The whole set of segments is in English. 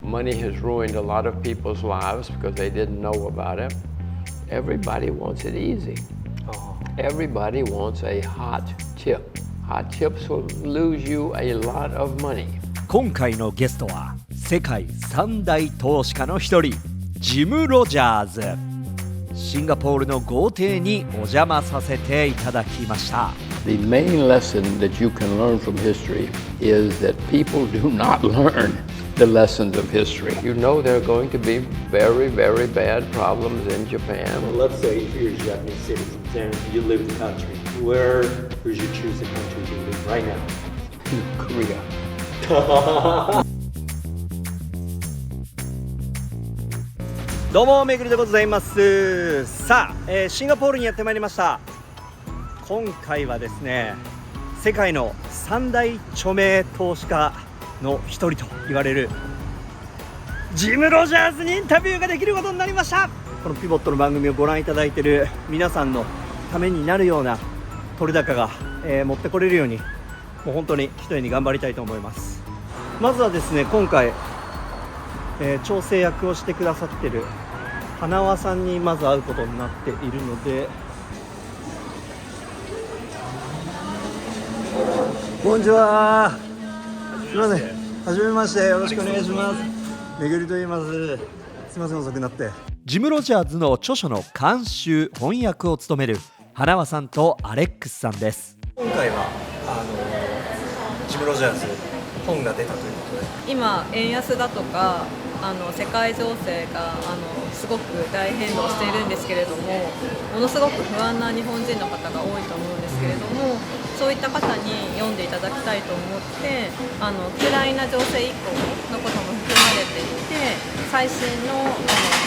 Money has ruined a lot of people's lives because they didn't know about it. Everybody wants it easy. Everybody wants a hot tip. Hot tips will lose you a lot of money. 今回のゲストは世界三大投資家の一人ジム・ロジャーズ。シンガポールの豪邸にお邪魔させていただきました。The main lesson that you can learn from history is that people do not learn the lessons of history. You know there are going to be very, very bad problems in Japan. Well, let's say if you're a Japanese citizen and you live in the country, where would you choose the country to live right now? Korea. どうもめぐるでございます。さあ、シンガポールにやってまいりました。今回はですね、世界の三大著名投資家の一人と言われるジム・ロジャーズにインタビューができることになりました。このピボットの番組をご覧いただいている皆さんのためになるような取れ高が、持ってこれるようにもう本当に一重に頑張りたいと思います。まずはですね、今回、調整役をしてくださっている花輪さんにまず会うことになっているので、こんにちは。すみません、はじめまして、よろしくお願いします。めぐると言います。すみません、遅くなって。ジム・ロジャーズの著書の監修翻訳を務める花輪さんとアレックスさんです。今回はジム・ロジャーズ本が出たということで、今円安だとか世界情勢がすごく大変動しているんですけれども、ものすごく不安な日本人の方が多いと思うんですけれども、そういった方に読んでいただきたいと思って、ウクライナ情勢以降のことも含まれていて、最新の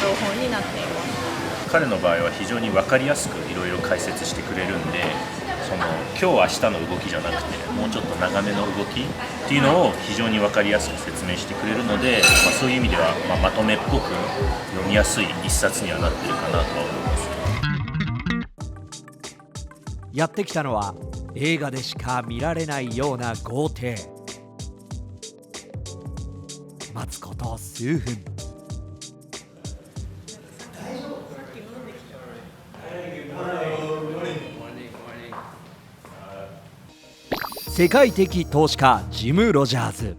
情報になっています。彼の場合は非常に分かりやすくいろいろ解説してくれるんで、今日明日の動きじゃなくてもうちょっと長めの動きっていうのを非常に分かりやすく説明してくれるので、そういう意味では、まとめっぽく読みやすい一冊にはなってるかなとは思います。やってきたのは映画でしか見られないような豪邸。待つこと数分。世界的投資家ジム・ロジャーズ。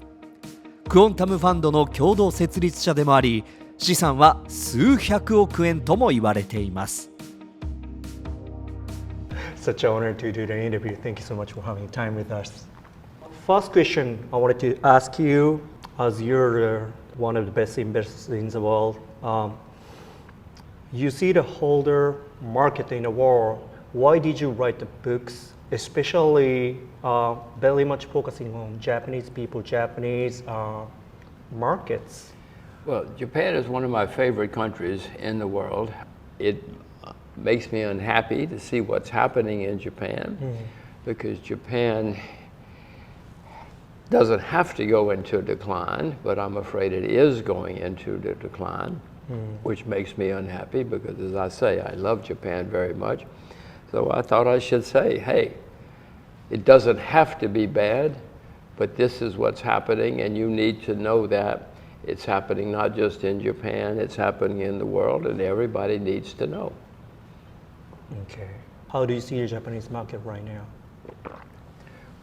クォンタムファンドの共同設立者でもあり、資産は数百億円とも言われています。Such an honor to do the interview. Thank you so much for having time with us. First question I wanted to ask you, as you're one of the best investors in the world, you see the holder market in the world. Why did you write the books, especially very much focusing on Japanese people, Japanese markets? Well, Japan is one of my favorite countries in the world. It makes me unhappy to see what's happening in Japan because Japan doesn't have to go into decline, but I'm afraid it is going into the decline, which makes me unhappy because, as I say, I love Japan very much. So I thought I should say, hey, it doesn't have to be bad, but this is what's happening, and you need to know that it's happening not just in Japan, it's happening in the world, and everybody needs to know. Okay. How do you see the Japanese market right now?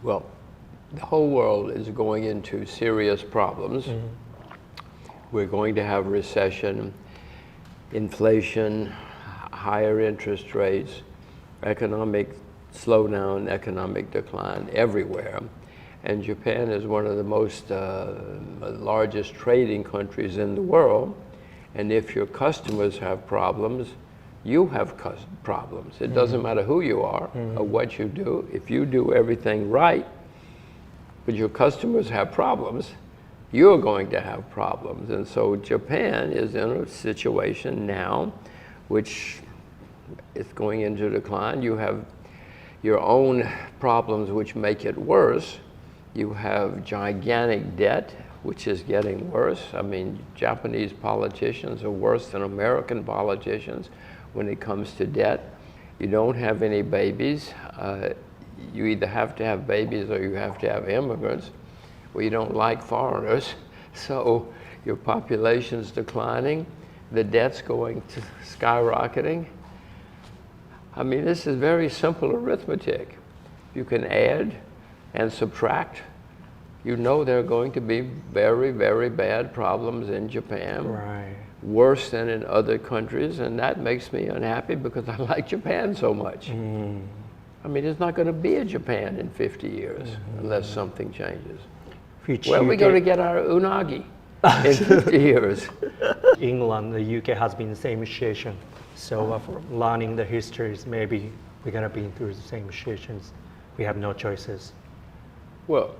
Well, the whole world is going into serious problems. We're going to have recession, inflation, higher interest rates, economic slowdown, economic decline everywhere. And Japan is one of the most largest trading countries in the world. And if your customers have problems, you have problems. It doesn't matter who you are or what you do. If you do everything right, but your customers have problems, you're going to have problems. And so Japan is in a situation now which is going into decline. You have your own problems which make it worse. You have gigantic debt, which is getting worse. I mean, Japanese politicians are worse than American politicians when it comes to debt. You don't have any babies. You either have to have babies or you have to have immigrants. Well, you don't like foreigners, so your population's declining, the debt's going to skyrocketing. I mean, this is very simple arithmetic. You can add and subtract. You know there are going to be very, very bad problems in Japan. Right. Worse than in other countries, and that makes me unhappy because I like Japan so much. I mean, there's not going to be a Japan in 50 years unless something changes. Where are we going to get our unagi in 50 years? England, the UK has been the same situation. So for learning the histories, maybe we're going to be through the same situations. We have no choices. Well,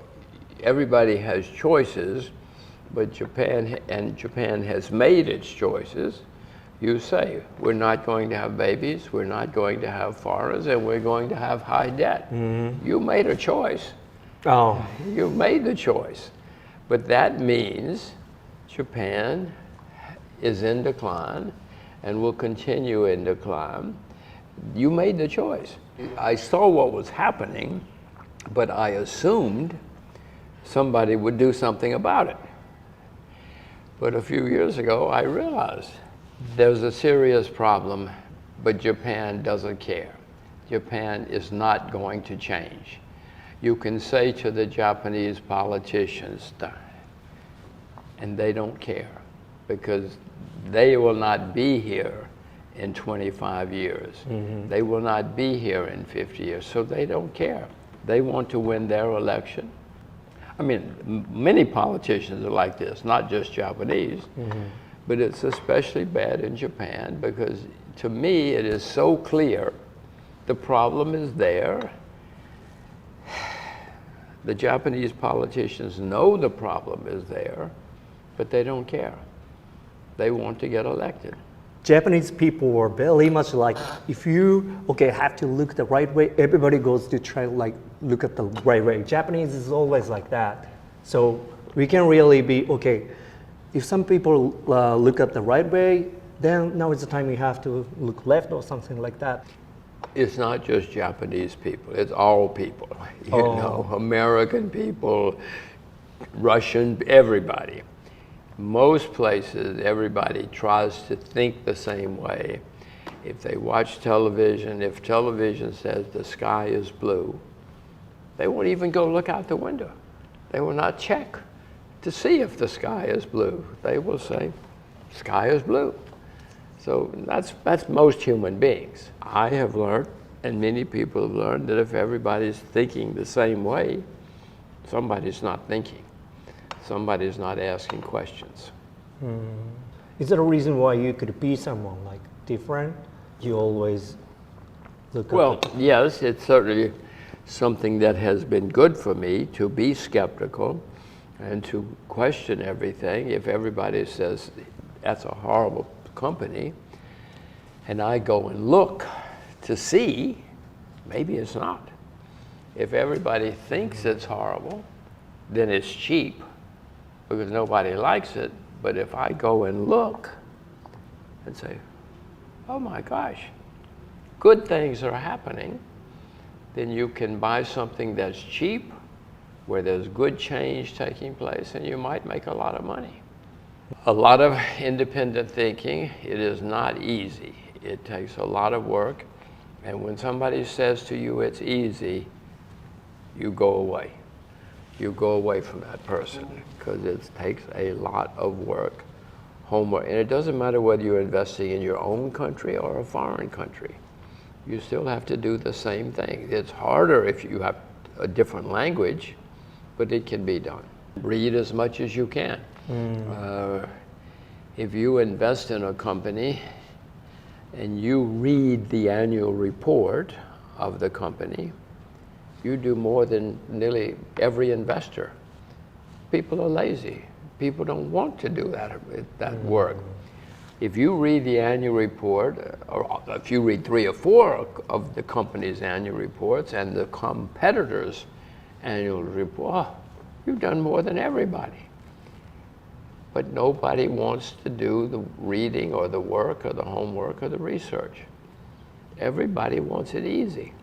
everybody has choices, but Japan has made its choices. You say, we're not going to have babies, we're not going to have foreigners, and we're going to have high debt. You made a choice. Oh, You made the choice. But that means Japan is in decline and will continue in decline. You made the choice. I saw what was happening, but I assumed somebody would do something about it. But a few years ago, I realized there's a serious problem, but Japan doesn't care. Japan is not going to change. You can say to the Japanese politicians, and they don't care, because they will not be here in 25 years. They will not be here in 50 years, so they don't care. They want to win their election. I mean, many politicians are like this, not just Japanese, but it's especially bad in Japan because to me it is so clear the problem is there. The Japanese politicians know the problem is there, but they don't care. They want to get elected. Japanese people are very much like, if you have to look the right way, everybody goes to try look at the right way. Japanese is always like that. So we can really be, if some people look at the right way, then now is the time we have to look left or something like that. It's not just Japanese people, it's all people. You know, American people, Russian, everybody. Most places, everybody tries to think the same way. If they watch television, if television says the sky is blue, they won't even go look out the window. They will not check to see if the sky is blue. They will say, sky is blue. So that's most human beings. I have learned, and many people have learned, that if everybody's thinking the same way, somebody's not thinking. Somebody's not asking questions. Is there a reason why you could be someone different? You always look at yes, it's certainly something that has been good for me to be skeptical and to question everything. If everybody says that's a horrible company, and I go and look to see, maybe it's not. If everybody thinks it's horrible, then it's cheap because nobody likes it. But if I go and look and say, oh my gosh, good things are happening, then you can buy something that's cheap, where there's good change taking place, and you might make a lot of money. A lot of independent thinking, it is not easy. It takes a lot of work, and when somebody says to you it's easy, you go away. You go away from that person because it takes a lot of work, homework, and it doesn't matter whether you're investing in your own country or a foreign country. You still have to do the same thing. It's harder if you have a different language, but it can be done. Read as much as you can. If you invest in a company and you read the annual report of the company, you do more than nearly every investor. People are lazy. People don't want to do that work. If you read the annual report, or if you read 3 or 4 of the company's annual reports and the competitors' annual report, you've done more than everybody. But nobody wants to do the reading or the work or the homework or the research. Everybody wants it easy.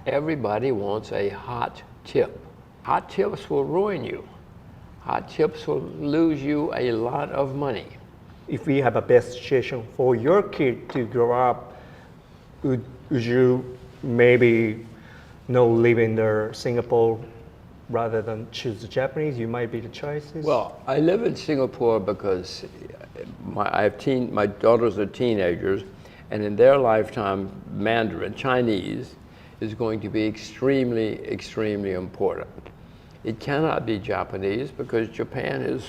Everybody wants a hot tip. Hot tips will ruin you. hot chips will lose you a lot of money. If we have a best situation for your kid to grow up, would you maybe live in Singapore rather than choose the Japanese? You might be the choices. Well, I live in Singapore because my daughters are teenagers, and in their lifetime, Mandarin, Chinese, is going to be extremely, extremely important. It cannot be Japanese because Japan is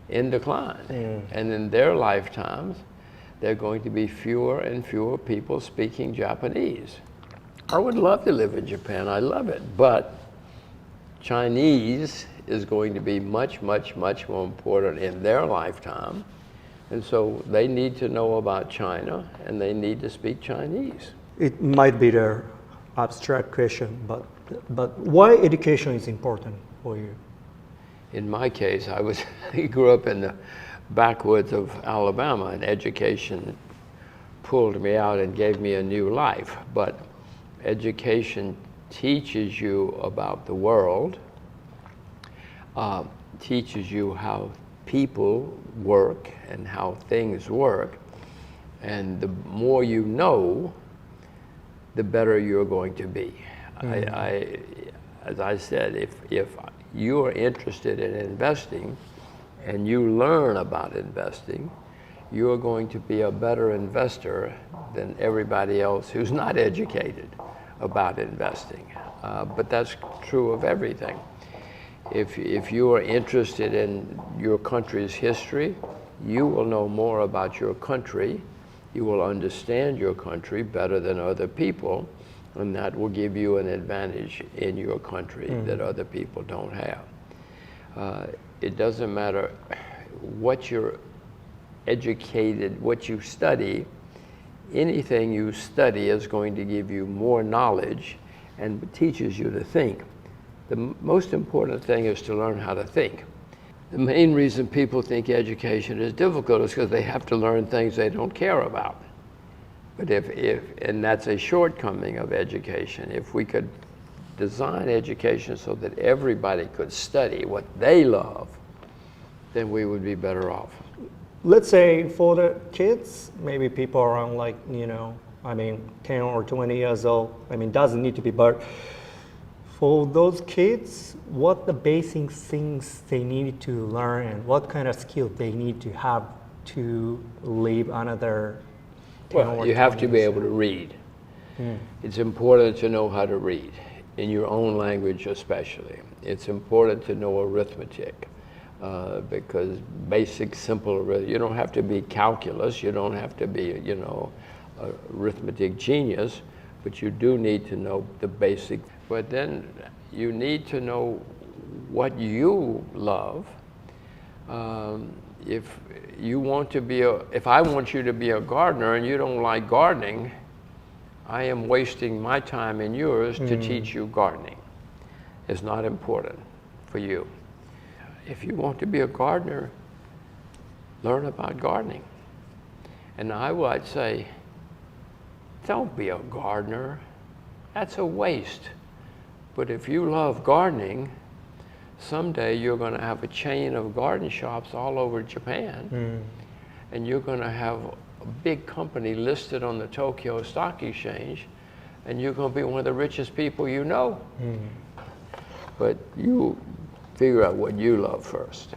in decline. And in their lifetimes, there are going to be fewer and fewer people speaking Japanese. I would love to live in Japan, I love it, but Chinese is going to be much, much, much more important in their lifetime. And so they need to know about China and they need to speak Chinese. It might be the abstract question, but why education is important for you? In my case, I grew up in the backwoods of Alabama, and education pulled me out and gave me a new life. But education teaches you about the world, teaches you how people work and how things work, and the more you know, the better you're going to be. As I said, if you're interested in investing and you learn about investing, you're going to be a better investor than everybody else who's not educated about investing. But that's true of everything. If you are interested in your country's history, you will know more about your country. You will understand your country better than other people, and that will give you an advantage in your country that other people don't have. It doesn't matter what you're educated, what you study, anything you study is going to give you more knowledge and teaches you to think. The most important thing is to learn how to think. The main reason people think education is difficult is because they have to learn things they don't care about. But and that's a shortcoming of education. If we could design education so that everybody could study what they love, then we would be better off. Let's say for the kids, maybe people around 10 or 20 years old, doesn't need to be, but for those kids, what the basic things they need to learn and what kind of skill they need to have to live another 10 Well, or you have 20 to be years. able to read. It's important to know how to read, in your own language especially. It's important to know arithmetic, because basic, simple arithmetic, you don't have to be calculus, you don't have to be, arithmetic genius, but you do need to know the basic. But then you need to know what you love. If I want you to be a gardener and you don't like gardening, I am wasting my time and yours to teach you gardening. It's not important for you. If you want to be a gardener, learn about gardening. And I would say, don't be a gardener. That's a waste. But if you love gardening, someday you're going to have a chain of garden shops all over Japan, and you're going to have a big company listed on the Tokyo Stock Exchange, and you're going to be one of the richest people you know. But you figure out what you love first.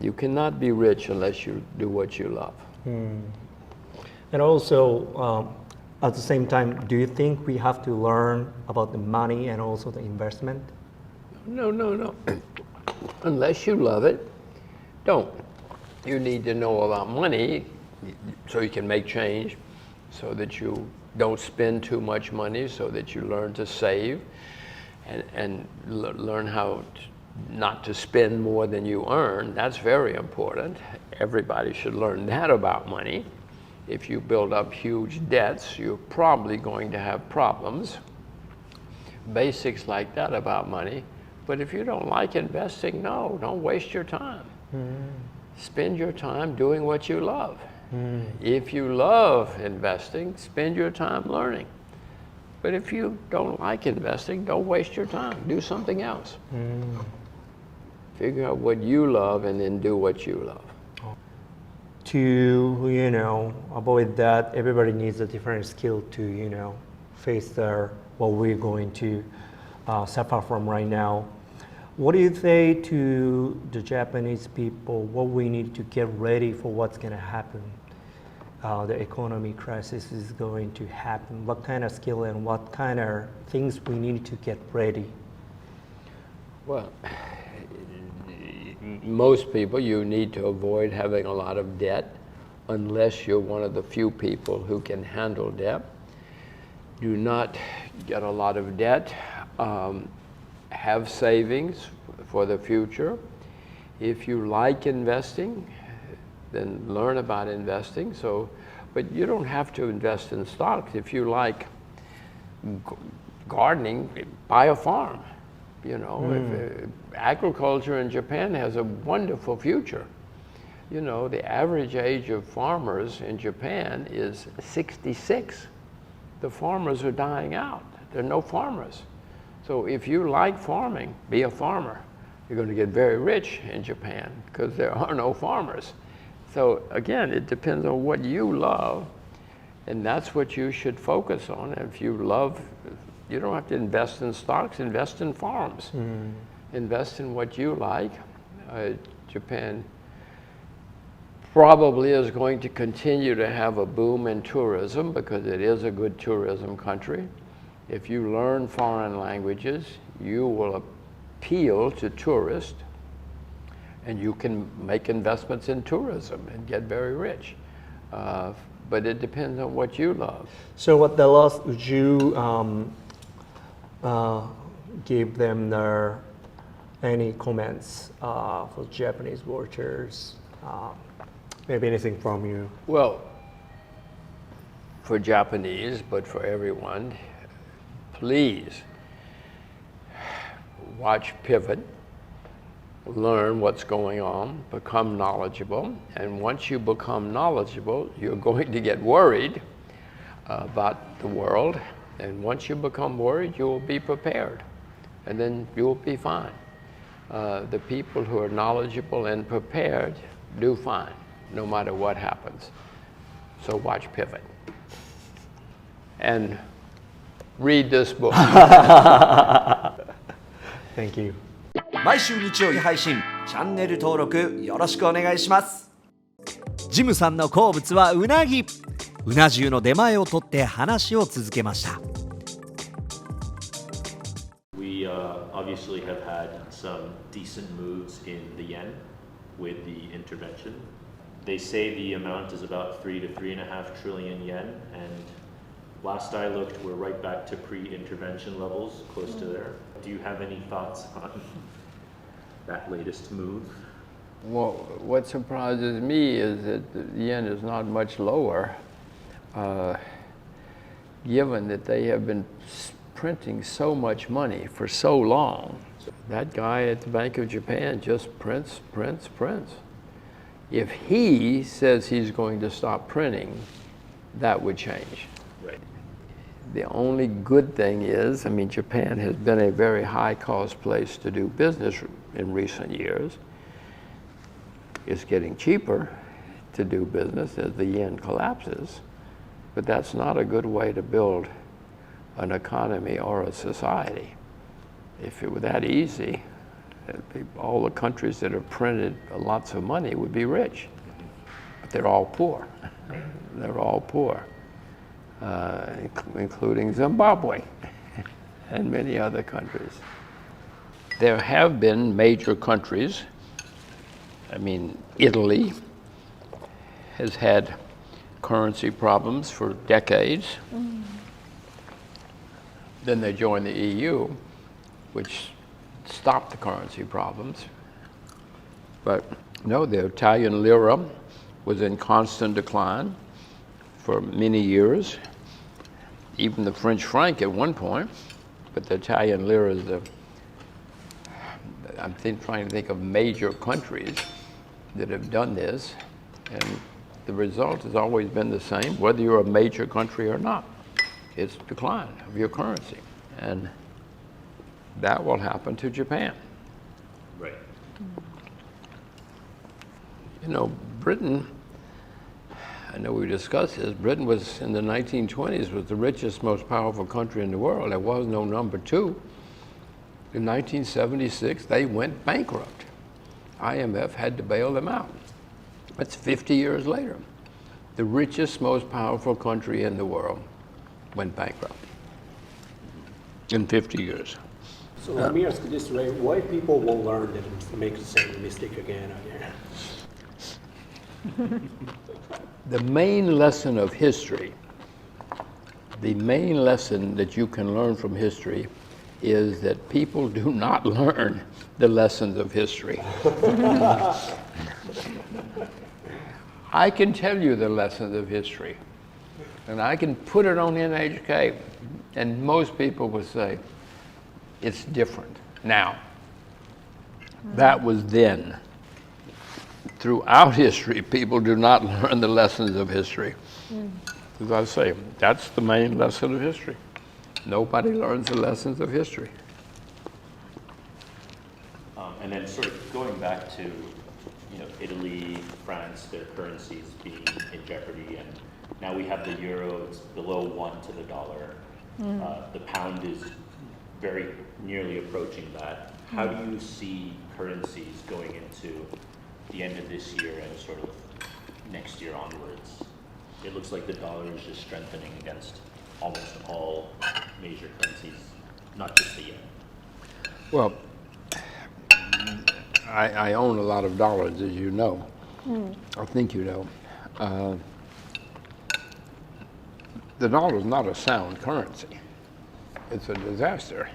You cannot be rich unless you do what you love. And also, at the same time, do you think we have to learn about the money and also the investment? No. Unless you love it, don't. You need to know about money so you can make change, so that you don't spend too much money, so that you learn to save and learn how not to spend more than you earn. That's very important. Everybody should learn that about money. If you build up huge debts, you're probably going to have problems. Basics like that about money. But if you don't like investing, no, don't waste your time. Spend your time doing what you love. If you love investing, spend your time learning. But if you don't like investing, don't waste your time. Do something else. Figure out what you love and then do what you love. To avoid that, everybody needs a different skill to face what we're going to suffer from right now. What do you say to the Japanese people? What we need to get ready for what's going to happen? The economy crisis is going to happen. What kind of skill and what kind of things we need to get ready? Well, most people, you need to avoid having a lot of debt unless you're one of the few people who can handle debt. Do not get a lot of debt. Have savings for the future. If you like investing, then learn about investing. But you don't have to invest in stocks. If you like gardening, buy a farm. Agriculture in Japan has a wonderful future. The average age of farmers in Japan is 66. The farmers are dying out. There are no farmers. So if you like farming, be a farmer. You're going to get very rich in Japan because there are no farmers. So again, it depends on what you love, and that's what you should focus on. If you love, you don't have to invest in stocks, invest in farms. Invest in what you like. Japan probably is going to continue to have a boom in tourism because it is a good tourism country. If you learn foreign languages, you will appeal to tourists, and you can make investments in tourism and get very rich. But it depends on what you love. So what the last would you give them any comments for Japanese watchers? Maybe anything from you? Well, for Japanese, but for everyone, please watch Pivot, learn what's going on, become knowledgeable, and once you become knowledgeable, you're going to get worried about the world, and once you become worried, you will be prepared, and then you will be fine. The people who are knowledgeable and prepared do fine, no matter what happens. So watch Pivot. And read this book. Thank you. 毎週日曜日配信、チャンネル登録よろしくお願いします。ジムさんの好物はうなぎ。うな重の出前を取って話を続けました。We obviously have had some decent moves in the yen with the intervention. They say the amount is about 3 to 3.5 trillion yen, and last I looked, we're right back to pre-intervention levels, close to there. Do you have any thoughts on that latest move? Well, what surprises me is that the yen is not much lower, given that they have been printing so much money for so long. That guy at the Bank of Japan just prints. If he says he's going to stop printing, that would change. Right. The only good thing is, Japan has been a very high-cost place to do business in recent years. It's getting cheaper to do business as the yen collapses, but that's not a good way to build an economy or a society. If it were that easy, all the countries that have printed lots of money would be rich, but they're all poor. They're all poor. Including Zimbabwe and many other countries. There have been major countries. Italy has had currency problems for decades. Then they joined the EU, which stopped the currency problems. But no, the Italian lira was in constant decline for many years, even the French franc at one point, but the Italian lira is trying to think of major countries that have done this, and the result has always been the same, whether you're a major country or not. It's decline of your currency, and that will happen to Japan. Right. You know, Britain, I know we discussed this, Britain was in the 1920s was the richest, most powerful country in the world. There was no number two. In 1976, they went bankrupt. IMF had to bail them out. That's 50 years later. The richest, most powerful country in the world went bankrupt in 50 years. So let me ask you this, right? Why people won't learn and make the same mistake again and again? The main lesson of history, the main lesson that you can learn from history is that people do not learn the lessons of history. I can tell you the lessons of history, and I can put it on NHK, and most people would say, it's different now. That was then. Throughout history, people do not learn the lessons of history. As I say, that's the main lesson of history. Nobody learns the lessons of history. And then sort of going back to, you know, Italy, France, their currencies being in jeopardy, and now we have the euro, it's below 1 to the dollar. The pound is very nearly approaching that. How do you see currencies going into the end of this year and sort of next year onwards? It looks like the dollar is just strengthening against almost all major currencies, not just the yen. Well, I own a lot of dollars, as you know. I think you know. The dollar is not a sound currency. It's a disaster.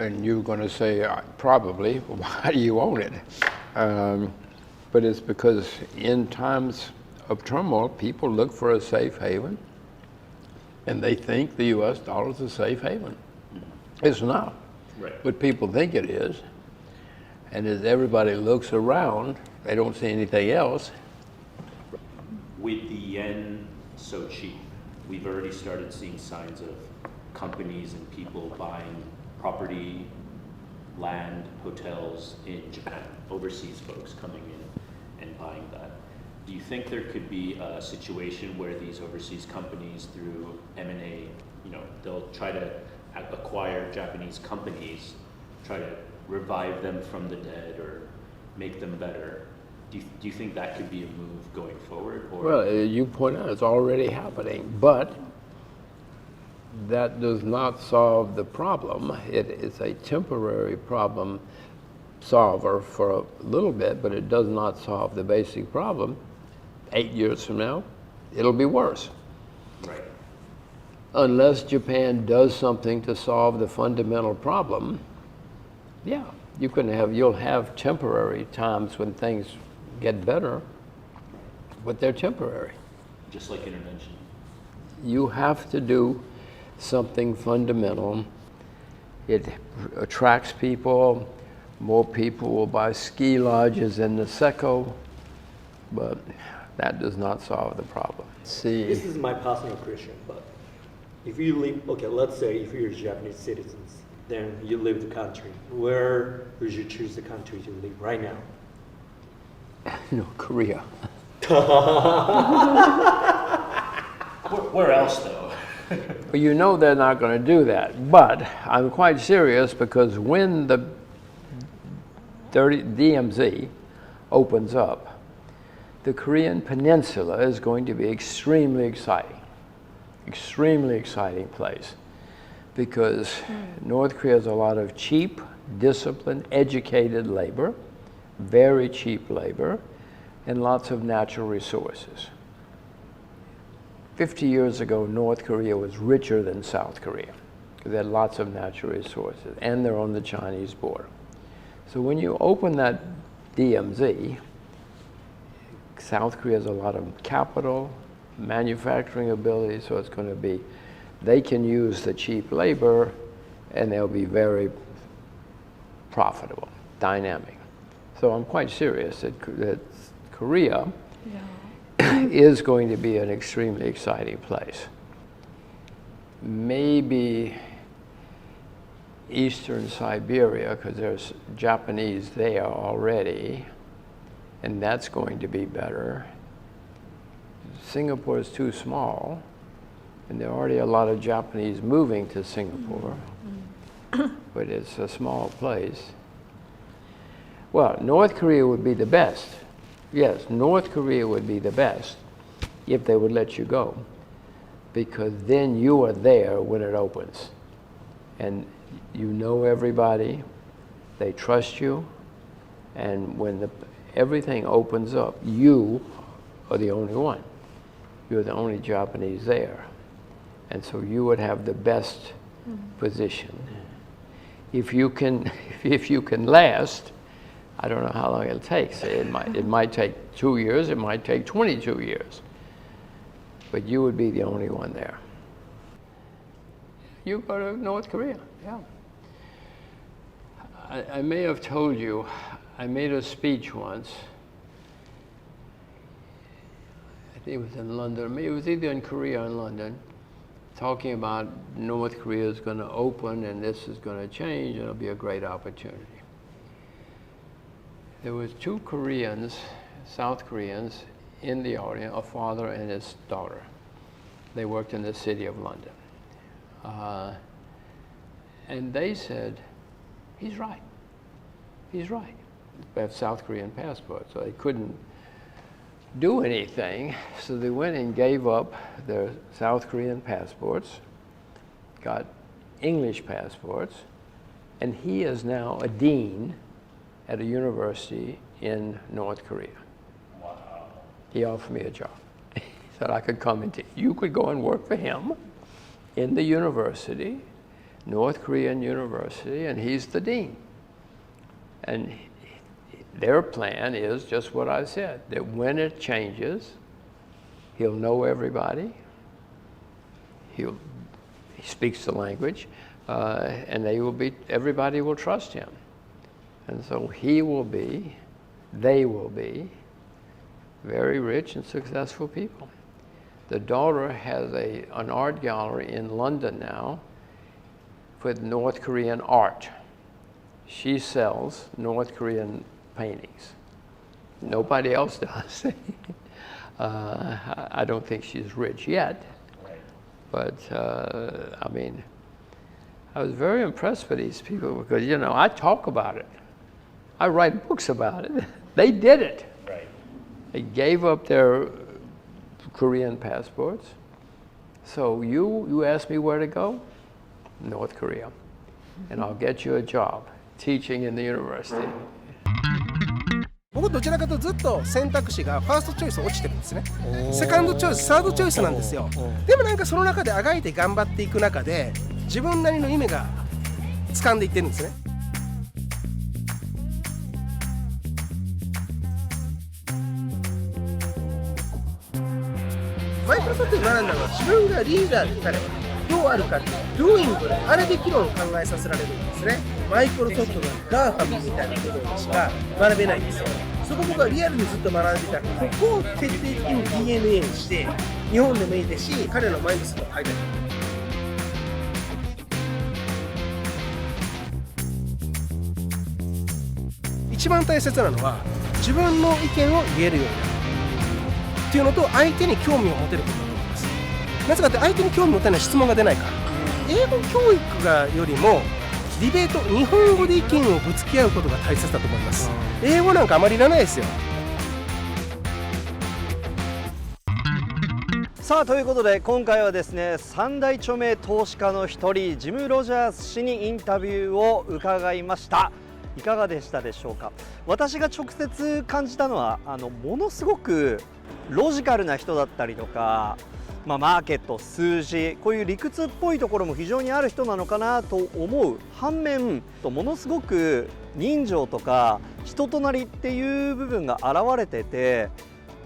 And you're going to say, probably, why do you own it? But it's because in times of turmoil, people look for a safe haven, and they think the U.S. dollar is a safe haven. It's not. Right. But people think it is. And as everybody looks around, they don't see anything else. With the yen so cheap, we've already started seeing signs of companies and people buying property, land, hotels in Japan, overseas folks coming in and buying that. Do you think there could be a situation where these overseas companies through M&A, you know, they'll try to acquire Japanese companies, try to revive them from the dead or make them better? Do you think that could be a move going forward? Or? Well, you point out it's already happening, but that does not solve the problem. It is a temporary problem solver for a little bit, but it does not solve the basic problem. 8 years from now, it'll be worse. Right. Unless Japan does something to solve the fundamental problem, yeah, you'll have temporary times when things get better, but they're temporary. Just like intervention. You have to do something fundamental. It attracts people. More people will buy ski lodges in Niseko, but that does not solve the problem. See, This is my personal question, but if you live, okay, let's say if you're Japanese citizens, then you live the country. Where would you choose the country to live right now? Korea. Where else though? Well, you know they're not going to do that, but I'm quite serious because when the DMZ opens up, the Korean Peninsula is going to be extremely exciting place, because North Korea has a lot of cheap, disciplined, educated labor, very cheap labor, and lots of natural resources. 50 years ago, North Korea was richer than South Korea because they had lots of natural resources, and they're on the Chinese border. So when you open that DMZ, South Korea has a lot of capital, manufacturing ability, so it's going to be, they can use the cheap labor and they'll be very profitable, dynamic. So I'm quite serious that Korea is going to be an extremely exciting place. Maybe eastern Siberia because there's Japanese there already, and that's going to be better. Singapore is too small, and there are already a lot of Japanese moving to Singapore, but it's a small place. Well, North Korea would be the best. Yes, North Korea would be the best if they would let you go, because then you are there when it opens. And you know everybody, they trust you, and when everything opens up, you are the only one. You're the only Japanese there. And so you would have the best position. If you can last, I don't know how long it'll take. It might take 2 years, it might take 22 years. But you would be the only one there. You go to North Korea, yeah. I may have told you, I made a speech once. I think it was in London. It was either in Korea or in London, talking about North Korea is going to open and this is going to change and it'll be a great opportunity. There was 2 Koreans, South Koreans, in the audience, a father and his daughter. They worked in the city of London. And they said, he's right. He's right. They have South Korean passports, so they couldn't do anything. So they went and gave up their South Korean passports, got English passports, and he is now a dean at a university in North Korea. Wow. He offered me a job. He said I could come and you could go and work for him in the university, North Korean university, and he's the dean. And their plan is just what I said, that when it changes, he'll know everybody, he speaks the language, and everybody will trust him. And so they will be very rich and successful people. The daughter has an art gallery in London now with North Korean art. She sells North Korean paintings. Nobody else does. I don't think she's rich yet, but I mean, I was very impressed with these people because, you know, I talk about it. I write books about it. They did it. Right. They gave up their Korean passports. So you asked me where to go? North Korea. And I'll get you a job teaching in the university. 僕どちらかというとずっと選択肢がファーストチョイス落ちてるんですね。セカンドチョイス、サードチョイスなんですよ。でもなんかその中であがいて頑張っていく中で自分なりの夢が掴んでいってるんですね。マイクロソフトで学んだのは自分がリーダーになればどうあるかっていうドゥーイングであれで議論を考えさせられるんですね。マイクロソフトのガーファムみたいなところでしか学べないんですよ。そこ僕はリアルにずっと学んでたここを徹底的に DNA にして日本でもいいですし彼のマインドセットを変えたい。一番大切なのは自分の意見を言えるようになるっていうのと相手に興味を持てることだと思います。なぜかって相手に興味を持たない質問が出ないから。英語教育がよりもディベート、日本語で意見をぶつけ合うことが大切だと思います。英語なんかあまりいらないですよ。さあということで今回はですね三大著名投資家の一人ジム・ロジャーズ氏にインタビューを伺いました。いかがでしたでしょうか。私が直接感じたのはものすごくロジカルな人だったりとか、マーケット、数字、こういう理屈っぽいところも非常にある人なのかなと思う反面、ものすごく人情とか人となりっていう部分が現れてて、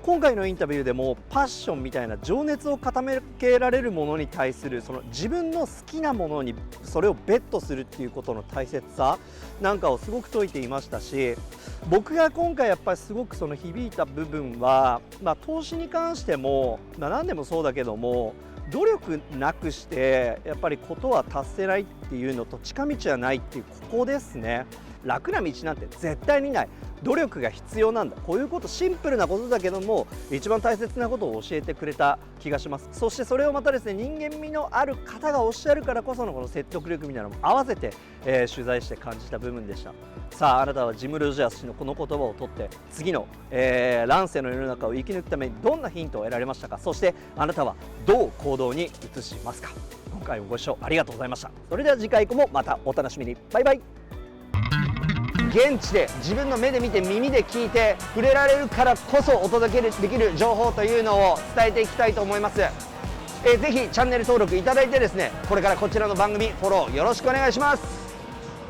今回のインタビューでもパッションみたいな情熱を傾けられるものに対するその自分の好きなものにそれをベットするっていうことの大切さなんかをすごく説いていましたし、僕が今回やっぱりすごくその響いた部分は、投資に関しても、何でもそうだけども努力なくしてやっぱりことは達せないっていうのと近道はないっていうここですね。楽な道なんて絶対にない。努力が必要なんだ。こういうことシンプルなことだけども一番大切なことを教えてくれた気がします。そしてそれをまたですね人間味のある方がおっしゃるからこそのこの説得力みたいなのも合わせて、取材して感じた部分でした。さああなたはジム・ロジャース氏のこの言葉を取って次の、乱世の世の中を生き抜くためにどんなヒントを得られましたか。そしてあなたはどう行動に移しますか。今回もご視聴ありがとうございました。それでは次回以降もまたお楽しみに。バイバイ。現地で自分の目で見て耳で聞いて触れられるからこそお届けできる情報というのを伝えていきたいと思います。ぜひチャンネル登録いただいてですねこれからこちらの番組フォローよろしくお願いします。